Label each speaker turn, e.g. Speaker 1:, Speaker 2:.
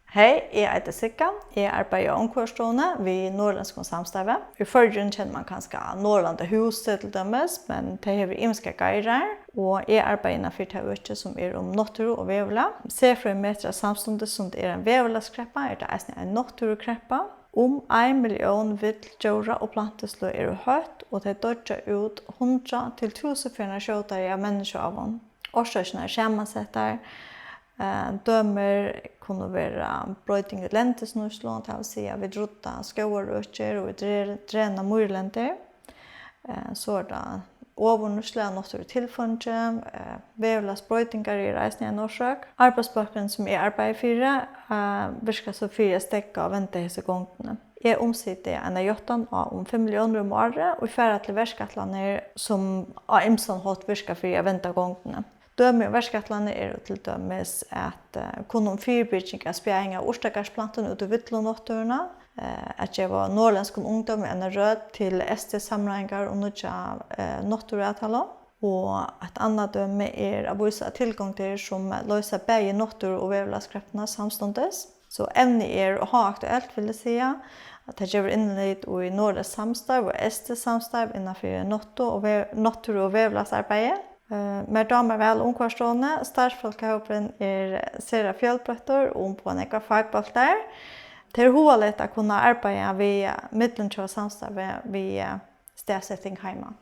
Speaker 1: Hej, jeg heter Sikka. Jeg arbeider i omkvarstående ved Norrlandsk samstarve. I førgen kjenner man kanskje Norrlanda huset til dømes, men det har imenske geirer. Og jeg arbeider innenfor det som om natur og vevla. C-frøymeter samstundet som det en vevlaskreppa, det en naturkreppa. 1 million vildjøra og planteslå høyt, og det dødger ut 100 til 1000 skjøtere av mennesker av dem. Årsøkene skjemasetter. Dømer kunne være brøyting i lentesnurslån, det vil si at vi drodde skårøkker og vi drener myrlenter. Så det overnuslige natur tilfunnet, vevlas brøytingar i reisen i Norsøk. Arbeidsbøkene som jeg arbeider for, virker så 4 stekker og venter hese gongene. Jeg omsitter en av 8 om 5 millioner om året, og ferdig til verskattlander som av imsan hatt virker for å vente gongene. Døme og verskattlandet til dømes at kunne fyrbyrking av spjæring av orstakarsplanten ut i vittlånåtturene, at jeg var norrlandsk ungdom en rød til ST-samlinger og nødja nåtturavtaler. Og et annet døme å vise tilgang til som løser begge nåttur og vevlaskreftene samståndes. Så evnet å ha aktuelt, vil jeg si, at jeg gjør innlitt i norrlandsk samstarv og ST-samstarv innenfor nåttur og vevlasarbeidet. Med damer vel omkvarstående, startsfolkehåpen sera fjellbrøtter og på en ekka fagbolter. Det hovedlig å kunne arbeide ved middelkjøret samstarve ved stedsetting hjemme.